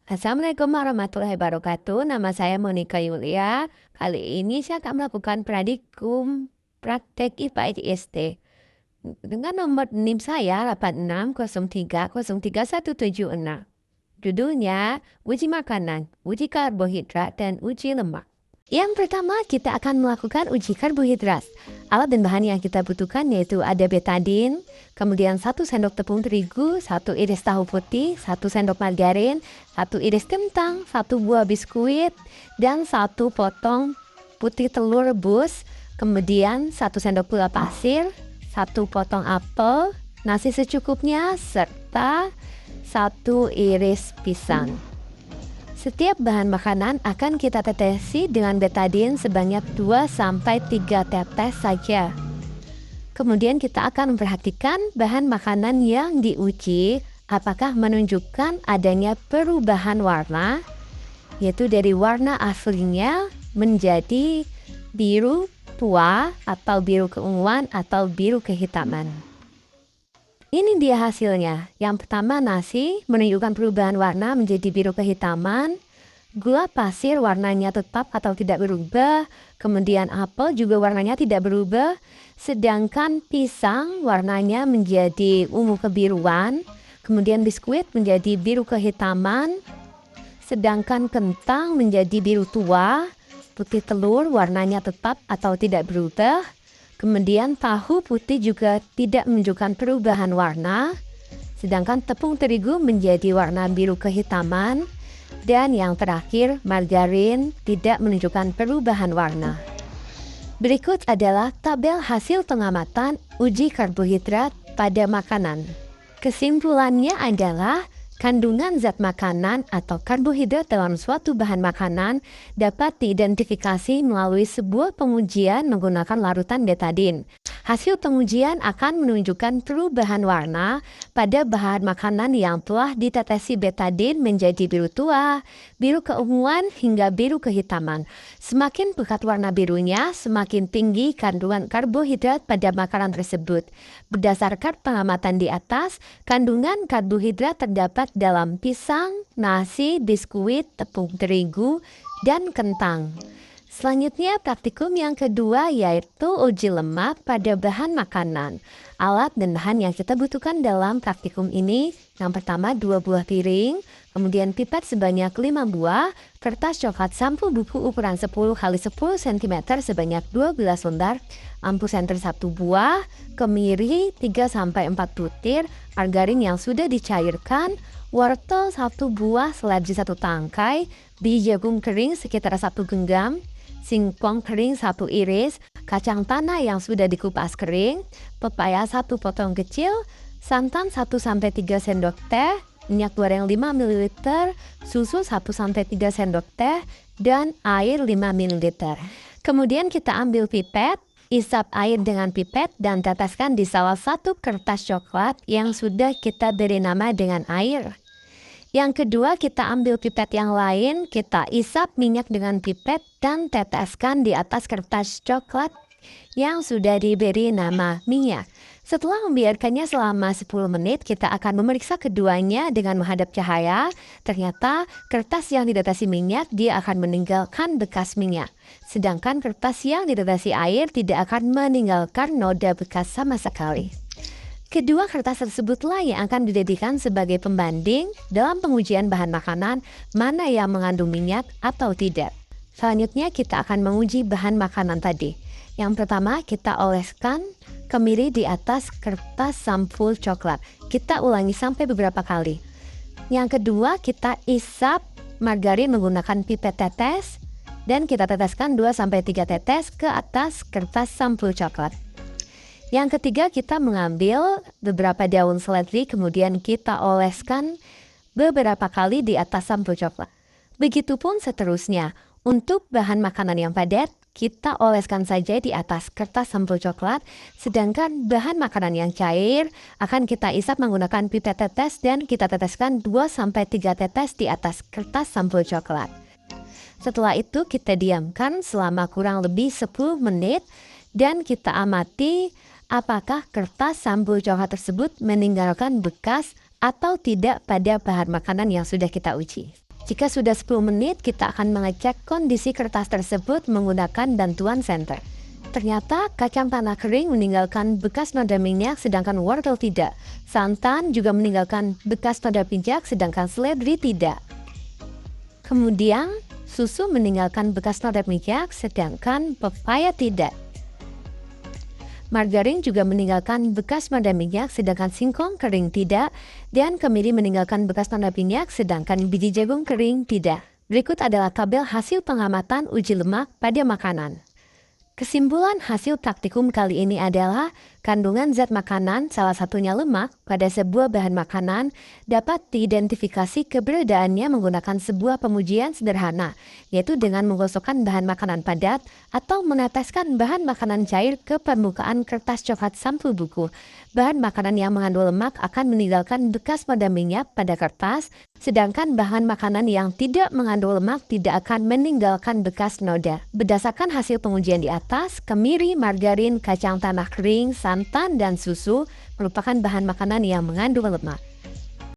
Assalamualaikum warahmatullahi wabarakatuh. Nama saya Monica Yulia. Kali ini saya akan melakukan pradikum praktek IPA IST dengan nomor NIM saya 8603033176. Judulnya uji makanan, uji karbohidrat, dan uji lemak. Yang pertama kita akan melakukan uji karbohidrat. Alat dan bahan yang kita butuhkan yaitu ada betadin, kemudian 1 sendok tepung terigu, 1 iris tahu putih, 1 sendok margarin, 1 iris kentang, 1 buah biskuit, dan 1 potong putih telur rebus, kemudian 1 sendok gula pasir, 1 potong apel, nasi secukupnya, serta 1 iris pisang. Setiap bahan makanan akan kita tetesi dengan betadin sebanyak 2-3 tetes saja. Kemudian kita akan memperhatikan bahan makanan yang diuji apakah menunjukkan adanya perubahan warna, yaitu dari warna aslinya menjadi biru tua atau biru keunguan atau biru kehitaman. Ini dia hasilnya. Yang pertama nasi menunjukkan perubahan warna menjadi biru kehitaman. Gula pasir warnanya tetap atau tidak berubah. Kemudian apel juga warnanya tidak berubah. Sedangkan pisang warnanya menjadi ungu kebiruan. Kemudian biskuit menjadi biru kehitaman. Sedangkan kentang menjadi biru tua. Putih telur warnanya tetap atau tidak berubah. Kemudian tahu putih juga tidak menunjukkan perubahan warna, sedangkan tepung terigu menjadi warna biru kehitaman, dan yang terakhir margarin tidak menunjukkan perubahan warna. Berikut adalah tabel hasil pengamatan uji karbohidrat pada makanan. Kesimpulannya adalah kandungan zat makanan atau karbohidrat dalam suatu bahan makanan dapat diidentifikasi melalui sebuah pengujian menggunakan larutan betadin. Hasil pengujian akan menunjukkan perubahan warna pada bahan makanan yang telah ditetesi betadin menjadi biru tua, biru keunguan, hingga biru kehitaman. Semakin pekat warna birunya, semakin tinggi kandungan karbohidrat pada makanan tersebut. Berdasarkan pengamatan di atas, kandungan karbohidrat terdapat dalam pisang, nasi, biskuit, tepung terigu, dan kentang. Selanjutnya praktikum yang kedua yaitu uji lemak pada bahan makanan. Alat dan bahan yang kita butuhkan dalam praktikum ini yang pertama 2 buah piring, kemudian pipet sebanyak 5 buah, kertas coklat sampul buku ukuran 10 x 10 cm sebanyak 12 lembar, lampu senter 1 buah, kemiri 3-4 butir, margarin yang sudah dicairkan, wortel 1 buah, seledri 1 tangkai, biji jagung kering sekitar 1 genggam, singkong kering 1 iris, kacang tanah yang sudah dikupas kering, pepaya 1 potong kecil, santan 1-3 sendok teh, minyak goreng 5 ml, susu 1-3 sendok teh, dan air 5 ml. Kemudian kita ambil pipet, isap air dengan pipet dan teteskan di salah satu kertas coklat yang sudah kita beri nama dengan air. Yang kedua, kita ambil pipet yang lain, kita isap minyak dengan pipet dan teteskan di atas kertas coklat yang sudah diberi nama minyak. Setelah membiarkannya selama 10 menit, kita akan memeriksa keduanya dengan menghadap cahaya. Ternyata kertas yang ditetesi minyak, dia akan meninggalkan bekas minyak. Sedangkan kertas yang ditetesi air tidak akan meninggalkan noda bekas sama sekali. Kedua kertas tersebutlah yang akan dijadikan sebagai pembanding dalam pengujian bahan makanan mana yang mengandung minyak atau tidak. Selanjutnya kita akan menguji bahan makanan tadi. Yang pertama kita oleskan kemiri di atas kertas sampul coklat. Kita ulangi sampai beberapa kali. Yang kedua kita isap margarin menggunakan pipet tetes dan kita teteskan 2-3 tetes ke atas kertas sampul coklat. Yang ketiga kita mengambil beberapa daun seledri kemudian kita oleskan beberapa kali di atas sampul coklat. Begitupun seterusnya. Untuk bahan makanan yang padat kita oleskan saja di atas kertas sampul coklat, sedangkan bahan makanan yang cair akan kita isap menggunakan pipet tetes dan kita teteskan 2-3 tetes di atas kertas sampul coklat. Setelah itu kita diamkan selama kurang lebih 10 menit Dan kita amati apakah kertas sambal coklat tersebut meninggalkan bekas atau tidak pada bahan makanan yang sudah kita uji. Jika sudah 10 menit, kita akan mengecek kondisi kertas tersebut menggunakan bantuan senter. Ternyata kacang tanah kering meninggalkan bekas noda minyak sedangkan wortel tidak. Santan juga meninggalkan bekas noda pijak sedangkan seledri tidak. Kemudian susu meninggalkan bekas noda minyak sedangkan pepaya tidak. Margarin juga meninggalkan bekas noda minyak sedangkan singkong kering tidak, dan kemiri meninggalkan bekas noda minyak sedangkan biji jagung kering tidak. Berikut adalah tabel hasil pengamatan uji lemak pada makanan. Kesimpulan hasil praktikum kali ini adalah kandungan zat makanan, salah satunya lemak, pada sebuah bahan makanan dapat diidentifikasi keberadaannya menggunakan sebuah pengujian sederhana, yaitu dengan menggosokkan bahan makanan padat atau meneteskan bahan makanan cair ke permukaan kertas coklat sampul buku. Bahan makanan yang mengandung lemak akan meninggalkan bekas noda minyak pada kertas, sedangkan bahan makanan yang tidak mengandung lemak tidak akan meninggalkan bekas noda. Berdasarkan hasil pengujian di atas, kemiri, margarin, kacang tanah kering, santan, dan susu merupakan bahan makanan yang mengandung lemak.